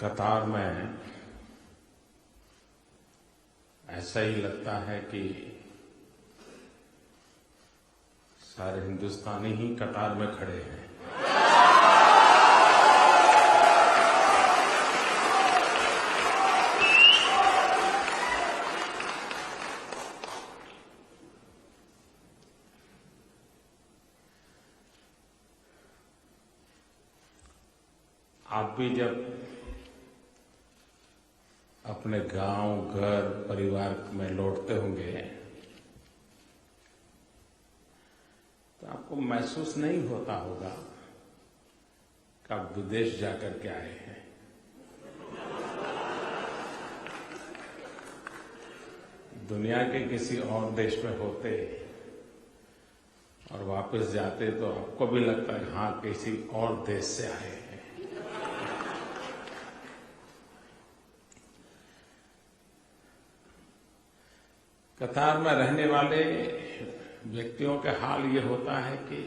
कतार में ऐसा ही लगता है कि सारे हिंदुस्तानी ही कतार में खड़े हैं। आप भी जब अपने गांव, घर, परिवार में लौटते होंगे तो आपको महसूस नहीं होता होगा कि आप विदेश जाकर के आए हैं। दुनिया के किसी और देश में होते और वापस जाते तो आपको भी लगता है हाँ किसी और देश से आए हैं। कतार में रहने वाले व्यक्तियों का हाल ये होता है कि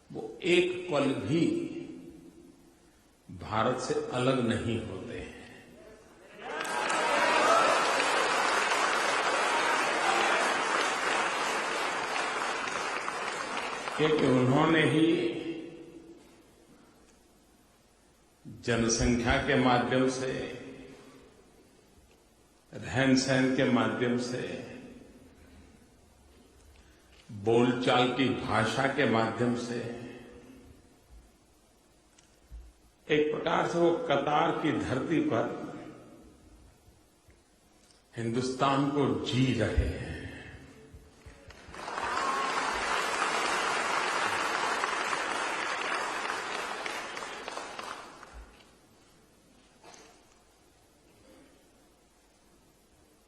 वो एक पल भी भारत से अलग नहीं होते हैं। क्योंकि उन्होंने ही जनसंख्या के माध्यम से, रहन सहन के माध्यम से, बोलचाल की भाषा के माध्यम से एक प्रकार से वो कतार की धरती पर हिंदुस्तान को जी रहे हैं।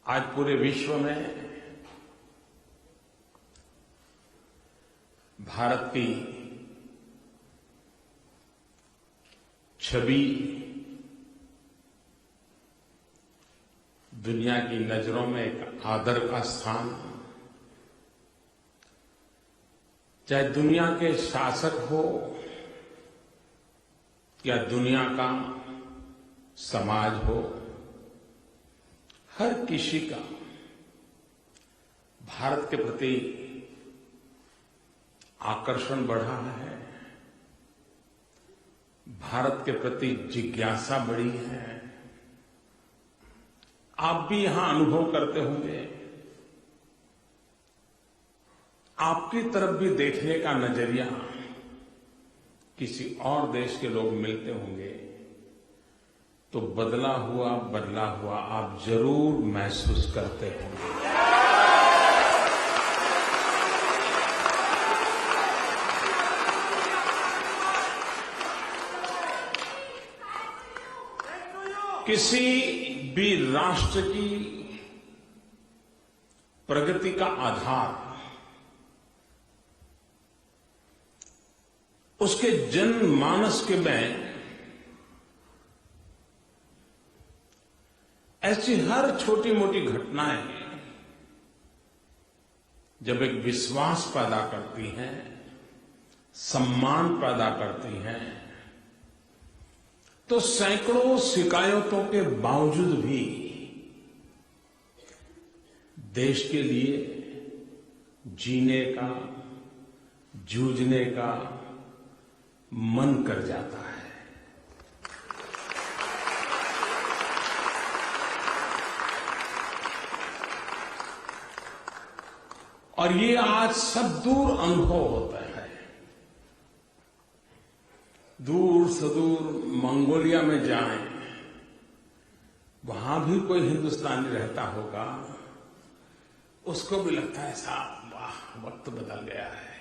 आज पूरे विश्व में भारत की छवि दुनिया की नजरों में एक आदर का स्थान, चाहे दुनिया के शासक हो या दुनिया का समाज हो, हर किसी का भारत के प्रति आकर्षण बढ़ा है, भारत के प्रति जिज्ञासा बढ़ी है। आप भी यहां अनुभव करते होंगे, आपकी तरफ भी देखने का नजरिया किसी और देश के लोग मिलते होंगे तो बदला हुआ आप जरूर महसूस करते होंगे। किसी भी राष्ट्र की प्रगति का आधार उसके जनमानस के में ऐसी हर छोटी मोटी घटनाएं जब एक विश्वास पैदा करती हैं, सम्मान पैदा करती हैं, तो सैकड़ों शिकायतों के बावजूद भी देश के लिए जीने का, जूझने का मन कर जाता है। और ये आज सब दूर अनुभव होता है। दूर सुदूर मंगोलिया में जाएं, वहां भी कोई हिंदुस्तानी रहता होगा, उसको भी लगता है साहब वाह वक्त बदल गया है।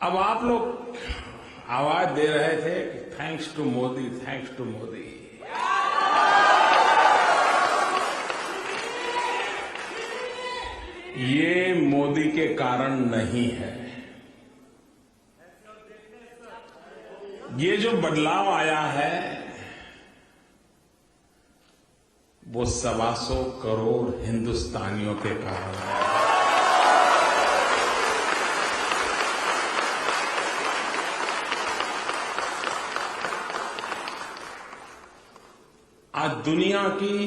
अब आप लोग आवाज दे रहे थे कि thanks to Modi, thanks to Modi. ये मोदी के कारण नहीं है। ये जो बदलाव आया है वो 125 करोड़ हिंदुस्तानियों के कारण है। आज दुनिया की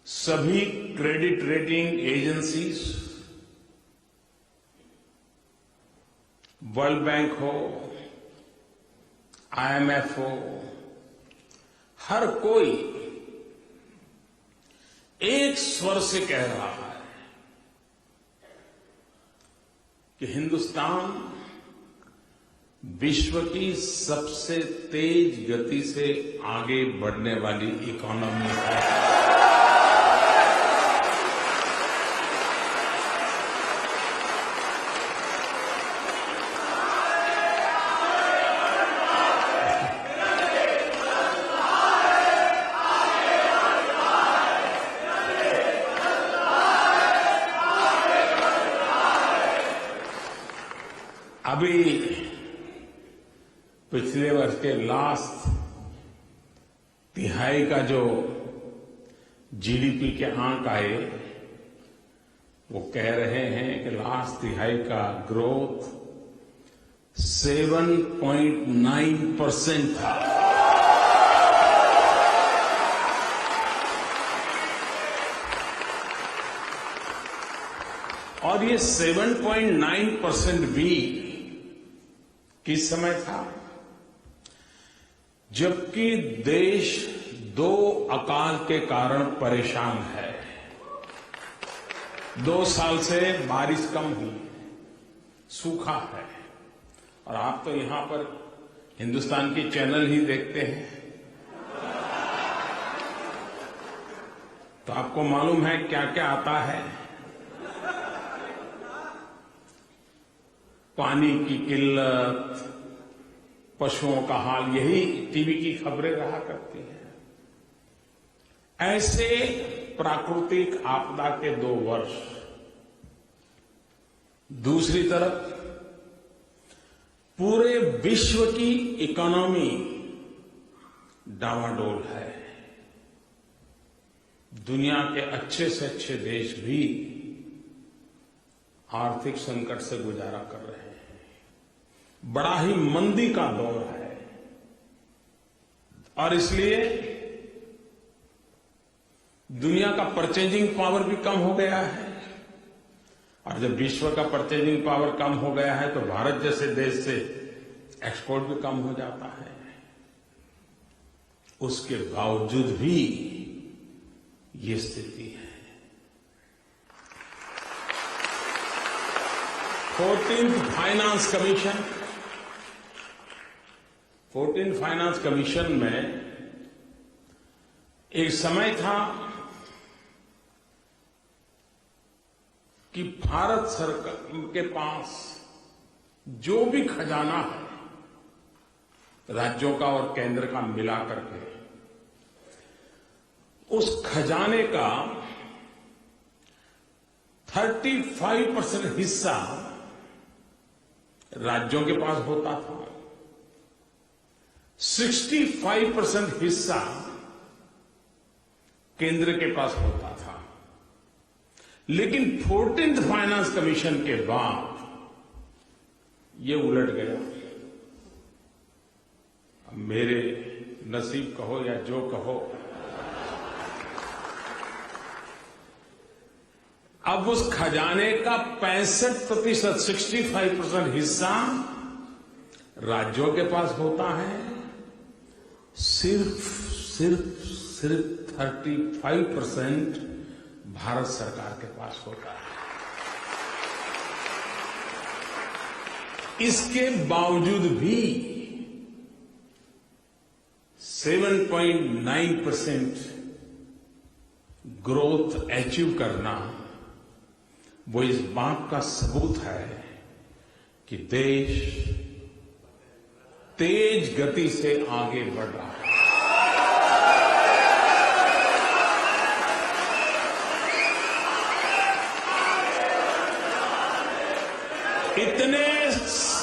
सभी credit rating agencies, world bank हो, IMF हो, हर कोई एक स्वर से कह रहा है कि हिंदुस्तान विश्व की सबसे तेज गति से आगे बढ़ने वाली इकोनॉमी है। अभी पिछले वर्ष के लास्ट तिहाई का जो जीडीपी के आंक आए, वो कह रहे हैं कि लास्ट तिहाई का ग्रोथ 7.9% था। और ये 7.9% भी किस समय था? जबकि देश 2 अकाल के कारण परेशान है। 2 साल से बारिश कम हुई, सूखा है। और आप तो यहां पर हिंदुस्तान की चैनल ही देखते हैं, तो आपको मालूम है क्या क्या आता है। पानी की किल्लत, पशुओं का हाल, यही टीवी की खबरें रहा करती हैं। ऐसे प्राकृतिक आपदा के 2 वर्ष। दूसरी तरफ पूरे विश्व की इकोनॉमी डावाडोल है। दुनिया के अच्छे से अच्छे देश भी आर्थिक संकट से गुजारा कर रहे हैं। बड़ा ही मंदी का दौर है और इसलिए दुनिया का परचेजिंग पावर भी कम हो गया है। और जब विश्व का परचेजिंग पावर कम हो गया है तो भारत जैसे देश से एक्सपोर्ट भी कम हो जाता है। उसके बावजूद भी ये स्थिति है। 14th फाइनेंस कमीशन में एक समय था कि भारत सरकार के पास जो भी खजाना है, राज्यों का और केंद्र का मिला करके, उस खजाने का 35% हिस्सा राज्यों के पास होता था, 65% हिस्सा केंद्र के पास होता था। लेकिन 14th फाइनेंस कमीशन के बाद ये उलट गया। अब मेरे नसीब कहो या जो कहो, अब उस खजाने का 65%, 65% हिस्सा राज्यों के पास होता है, सिर्फ 35% भारत सरकार के पास होता है। इसके बावजूद भी 7.9% ग्रोथ अचीव करना, वो इस बात का सबूत है कि देश तेज गति से आगे बढ़ रहा है।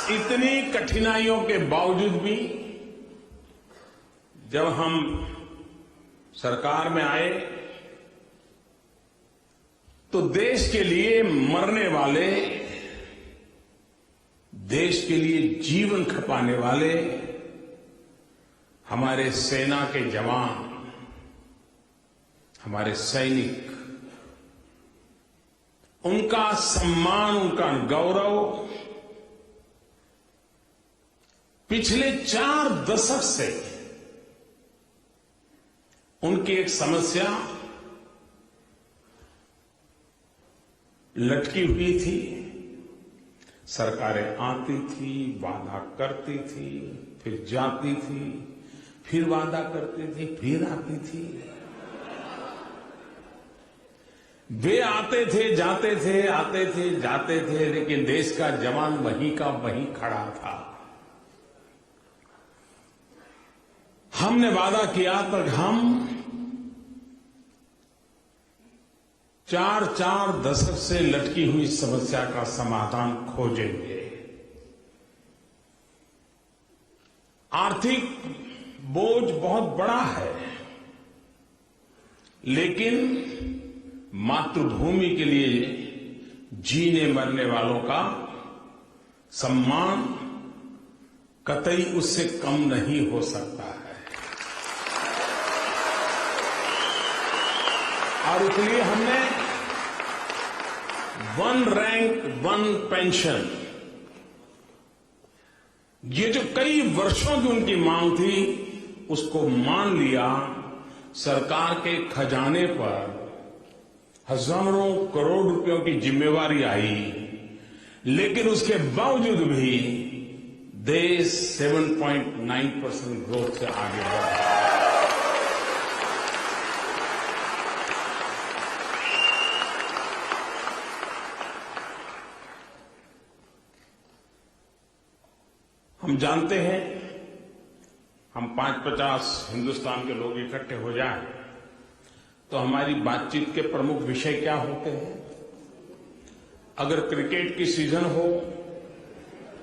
इतनी कठिनाइयों के बावजूद भी जब हम सरकार में आए तो देश के लिए मरने वाले, देश के लिए जीवन खपाने वाले हमारे सेना के जवान, हमारे सैनिक, उनका सम्मान, उनका गौरव पिछले 4 दशक से उनकी एक समस्या लटकी हुई थी। सरकारें आती थी, वादा करती थी, फिर जाती थी, फिर वादा करती थी, फिर आती थी। वे आते थे, जाते थे, आते थे, जाते थे, लेकिन देश का जवान वहीं का वहीं खड़ा था। हमने वादा किया तक हम 4 दशक से लटकी हुई समस्या का समाधान खोजेंगे। आर्थिक बोझ बहुत बड़ा है, लेकिन मातृभूमि के लिए जीने मरने वालों का सम्मान कतई उससे कम नहीं हो सकता है। और इसलिए हमने 1 रैंक 1 पेंशन, ये जो कई वर्षों की उनकी मांग थी, उसको मान लिया। सरकार के खजाने पर हजारों करोड़ रुपयों की जिम्मेवारी आई, लेकिन उसके बावजूद भी देश 7.9% ग्रोथ से आगे बढ़ा। हम जानते हैं, हम 5-50 हिंदुस्तान के लोग इकट्ठे हो जाएं तो हमारी बातचीत के प्रमुख विषय क्या होते हैं। अगर क्रिकेट की सीजन हो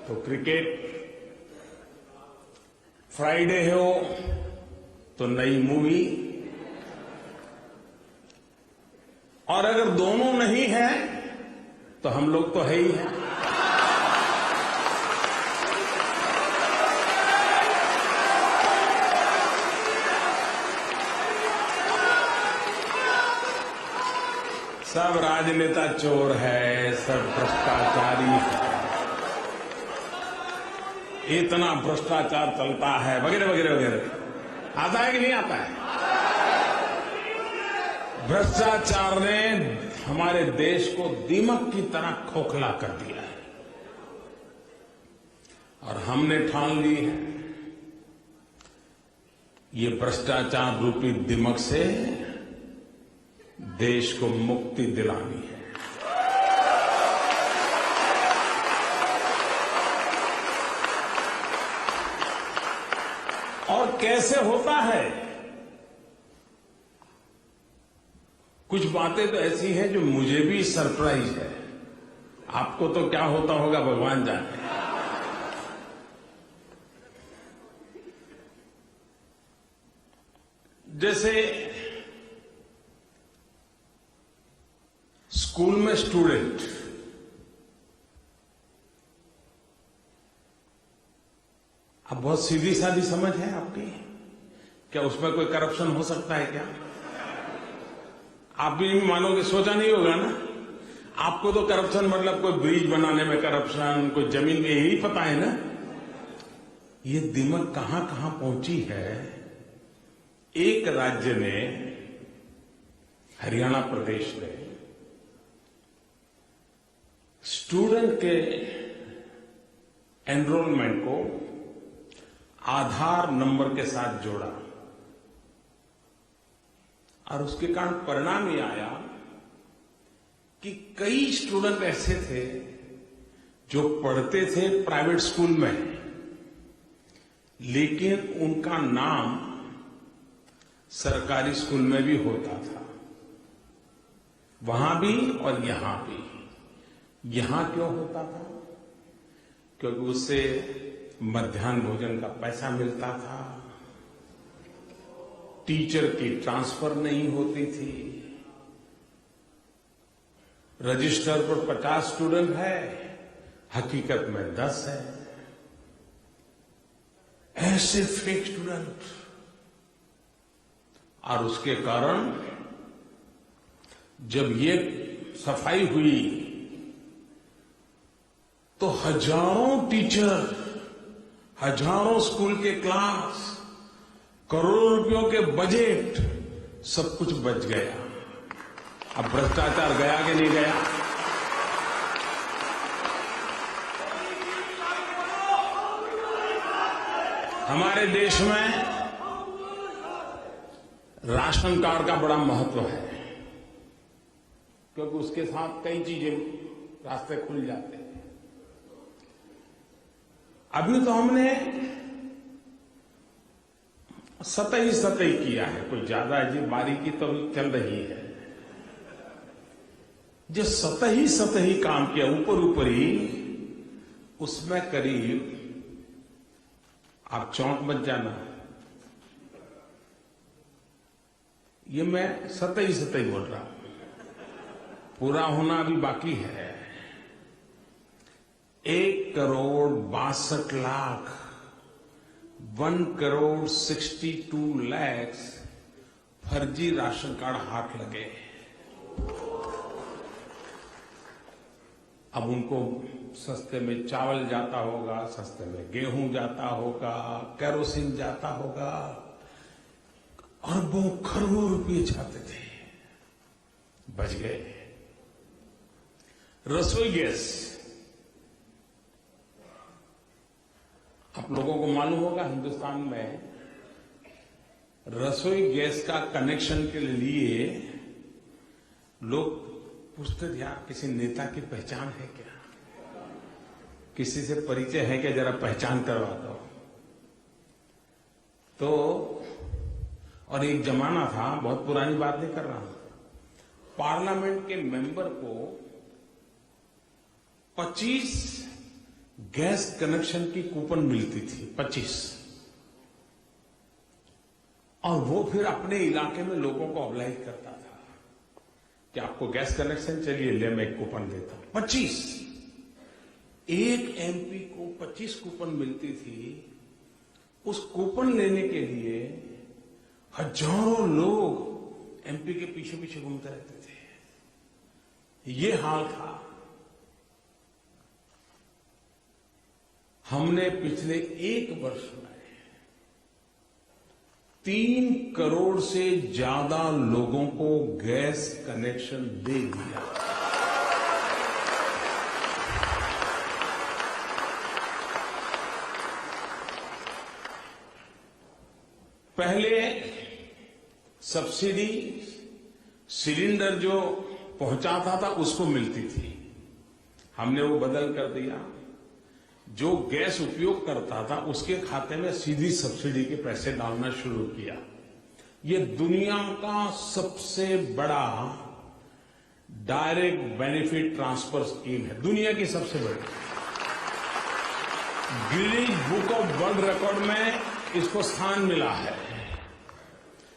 तो क्रिकेट, फ्राइडे हो तो नई मूवी, और अगर दोनों नहीं है तो हम लोग तो है ही हैं। सब राजनेता चोर है, सब भ्रष्टाचारी है, इतना भ्रष्टाचार चलता है, वगैरह वगैरह वगैरह। आता है कि नहीं आता है? भ्रष्टाचार ने हमारे देश को दीमक की तरह खोखला कर दिया है, और हमने ठान ली है ये भ्रष्टाचार रूपी दीमक से देश को मुक्ति दिलानी है। और कैसे होता है? कुछ बातें तो ऐसी हैं जो मुझे भी सरप्राइज है। आपको तो क्या होता होगा भगवान जाने। जैसे स्कूल में स्टूडेंट, अब बहुत सीधी सादी समझ है आपकी, क्या उसमें कोई करप्शन हो सकता है क्या? आप भी नहीं मानोगे, सोचा नहीं होगा ना। आपको तो करप्शन मतलब कोई ब्रिज बनाने में करप्शन, कोई जमीन में, यही पता है ना। ये दिमाग कहां कहां पहुंची है। एक राज्य ने, हरियाणा प्रदेश ने, स्टूडेंट के एनरोलमेंट को आधार नंबर के साथ जोड़ा, और उसके कारण परिणाम ये आया कि कई स्टूडेंट ऐसे थे जो पढ़ते थे प्राइवेट स्कूल में, लेकिन उनका नाम सरकारी स्कूल में भी होता था, वहां भी और यहां भी। यहां क्यों होता था? क्योंकि उससे मध्याह्न भोजन का पैसा मिलता था, टीचर की ट्रांसफर नहीं होती थी। रजिस्टर पर 50 स्टूडेंट है, हकीकत में 10 है। ऐसे फेक स्टूडेंट। और उसके कारण जब ये सफाई हुई तो हजारों टीचर, हजारों स्कूल के क्लास, करोड़ों रुपयों के बजट, सब कुछ बच गया। अब भ्रष्टाचार गया कि नहीं गया? हमारे देश में राशन कार्ड का बड़ा महत्व है, क्योंकि उसके साथ कई चीजें रास्ते खुल जाते हैं। अभी तो हमने सतही किया है, कोई ज्यादा अजीब बारीकी तो चल रही है। जो सतही काम किया ऊपर ही, उसमें करीब, आप चौंक मत जाना, ये मैं सतही बोल रहा हूं, पूरा होना अभी बाकी है। 1,62,00,000 1,62,00,000 फर्जी राशन कार्ड हाथ लगे। अब उनको सस्ते में चावल जाता होगा, सस्ते में गेहूं जाता होगा, केरोसिन जाता होगा, अरबों खरबों रुपये जाते थे, बच गए। रसोई गैस, आप लोगों को मालूम होगा हिंदुस्तान में रसोई गैस का कनेक्शन के लिए लोग पूछते थे, यार किसी नेता की पहचान है क्या, किसी से परिचय है क्या, जरा पहचान करवा दो। तो और एक जमाना था, बहुत पुरानी बात नहीं कर रहा हूं, पार्लियामेंट के मेंबर को 25 गैस कनेक्शन की कूपन मिलती थी, 25, और वो फिर अपने इलाके में लोगों को ऑब्लाइज करता था कि आपको गैस कनेक्शन चाहिए, ले मैं एक कूपन देता हूं। 25, एक एमपी को 25 कूपन मिलती थी। उस कूपन लेने के लिए हजारों लोग एमपी के पीछे पीछे घूमते रहते थे। ये हाल था। हमने पिछले 1 वर्ष में 3 करोड़ से ज्यादा लोगों को गैस कनेक्शन दे दिया। पहले सब्सिडी सिलेंडर जो पहुंचाता था उसको मिलती थी, हमने वो बदल कर दिया। जो गैस उपयोग करता था उसके खाते में सीधी सब्सिडी के पैसे डालना शुरू किया। ये दुनिया का सबसे बड़ा डायरेक्ट बेनिफिट ट्रांसफर स्कीम है, दुनिया की सबसे बड़ी। Guinness book of world record में इसको स्थान मिला है।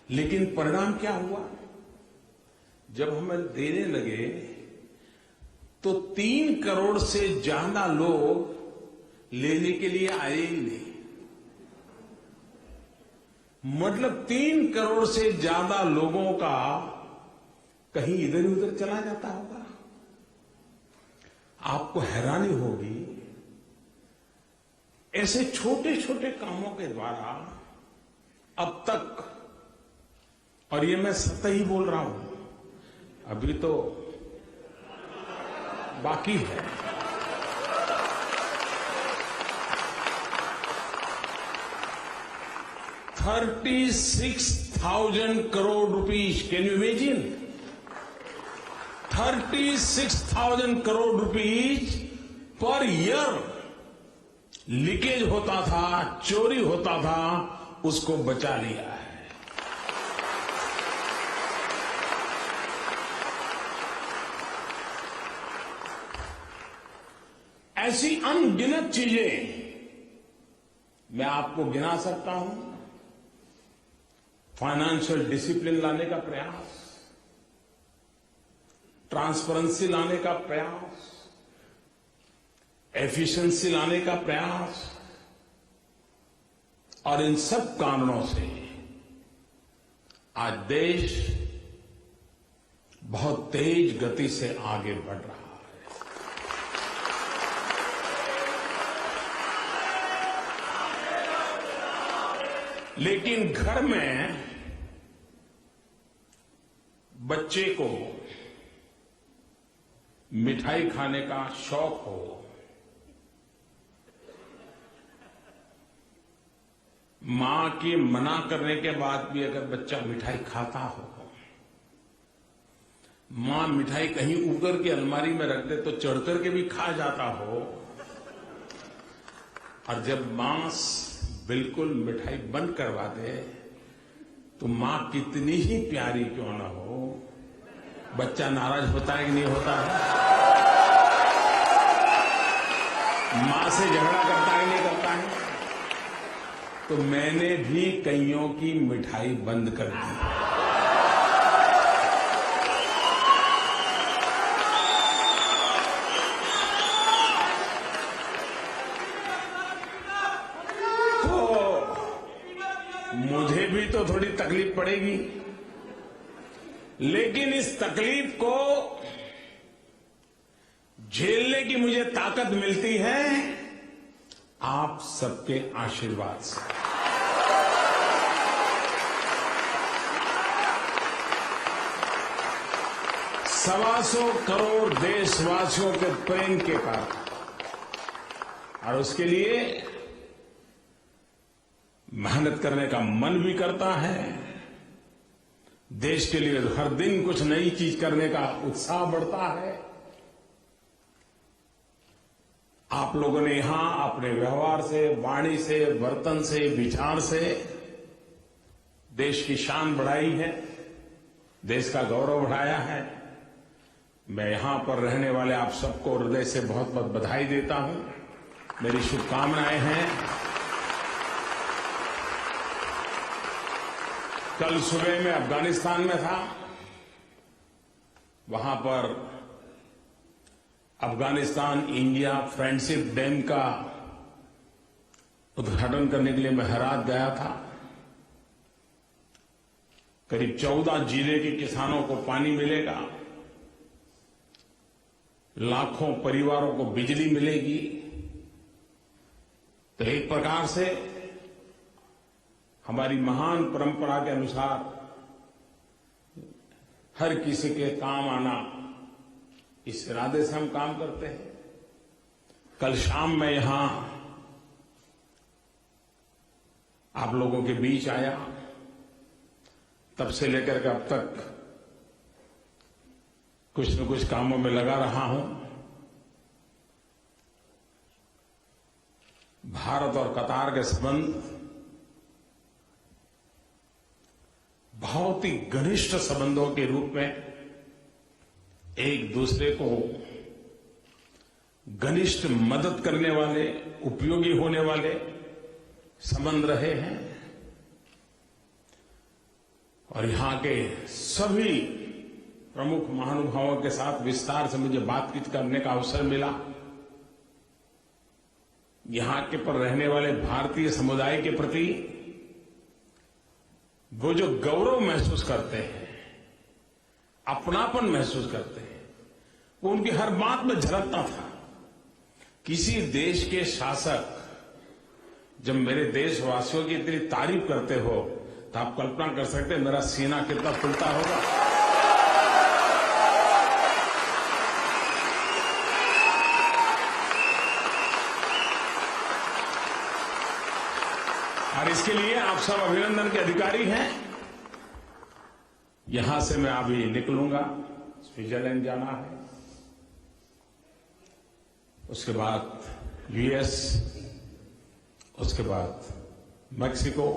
लेकिन परिणाम क्या हुआ? जब हमें देने लगे तो 3 करोड़ से ज्यादा लोग लेने के लिए आए ही नहीं। मतलब 3 करोड़ से ज्यादा लोगों का कहीं इधर उधर चला जाता होगा। आपको हैरानी होगी, ऐसे छोटे छोटे कामों के द्वारा अब तक, और ये मैं सही बोल रहा हूं, अभी तो बाकी है, 36,000 crore rupees. Can you imagine? 36,000 crore rupees per year leakage होता था, चोरी होता था, उसको बचा लिया है। ऐसी अनगिनत चीजें मैं आपको गिना सकता हूं। फाइनेंशियल डिसिप्लिन लाने का प्रयास, ट्रांसपेरेंसी लाने का प्रयास, एफिशिएंसी लाने का प्रयास, और इन सब कारणों से आज देश बहुत तेज गति से आगे बढ़ रहा है। लेकिन घर में बच्चे को मिठाई खाने का शौक हो, मां के मना करने के बाद भी अगर बच्चा मिठाई खाता हो, मां मिठाई कहीं ऊपर की अलमारी में रख दे तो चढ़ करके भी खा जाता हो, और जब मां बिल्कुल मिठाई बंद करवा दे तो मां कितनी ही प्यारी क्यों ना हो, बच्चा नाराज होता है कि नहीं होता है? मां से झगड़ा करता है कि नहीं करता है? तो मैंने भी कईयों की मिठाई बंद कर दी। मुझे भी तो थोड़ी तकलीफ पड़ेगी, लेकिन इस तकलीफ को झेलने की मुझे ताकत मिलती है आप सबके आशीर्वाद से। 125 करोड़ देशवासियों के प्रेम के कारण, और उसके लिए मेहनत करने का मन भी करता है। देश के लिए हर दिन कुछ नई चीज करने का उत्साह बढ़ता है। आप लोगों ने यहां अपने व्यवहार से, वाणी से, वर्तन से, विचार से देश की शान बढ़ाई है, देश का गौरव बढ़ाया है। मैं यहां पर रहने वाले आप सबको हृदय से बहुत बहुत बधाई देता हूं, मेरी शुभकामनाएं हैं। कल सुबह मैं अफगानिस्तान में था, वहां पर अफगानिस्तान इंडिया फ्रेंडशिप डैम का उद्घाटन करने के लिए मैं हेरात गया था। करीब 14 जिले के किसानों को पानी मिलेगा, लाखों परिवारों को बिजली मिलेगी। तो एक प्रकार से हमारी महान परंपरा के अनुसार हर किसी के काम आना, इस इरादे से हम काम करते हैं। कल शाम मैं यहां आप लोगों के बीच आया, तब से लेकर के अब तक कुछ न कुछ कामों में लगा रहा हूं। भारत और कतार के संबंध बहुत ही घनिष्ठ संबंधों के रूप में एक दूसरे को घनिष्ठ मदद करने वाले, उपयोगी होने वाले संबंध रहे हैं। और यहां के सभी प्रमुख महानुभावों के साथ विस्तार से मुझे बातचीत करने का अवसर मिला। यहां के पर रहने वाले भारतीय समुदाय के प्रति वो जो गौरव महसूस करते हैं, अपनापन महसूस करते हैं, वो उनकी हर बात में झलकता था। किसी देश के शासक जब मेरे देशवासियों की इतनी तारीफ करते हो तो आप कल्पना कर सकते हैं मेरा सीना कितना फूलता होगा। और इसके लिए आप सब अभिनंदन के अधिकारी हैं। यहां से मैं अभी निकलूंगा, स्विट्जरलैंड जाना है, उसके बाद यूएस, उसके बाद मैक्सिको।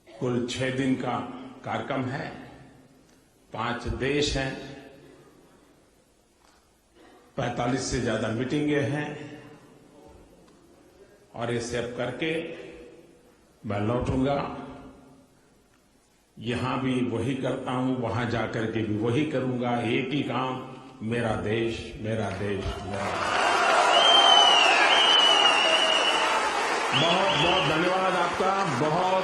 कुल 6 दिन का कार्यक्रम है, 5 देश हैं, 45 से ज्यादा मीटिंगें हैं, और ये सब करके मैं लौटूंगा यहां भी वही करता हूं, वहां जाकर के भी वही करूंगा, एक ही काम, मेरा देश, मेरा देश, मेरा देश। बहुत बहुत धन्यवाद आपका, बहुत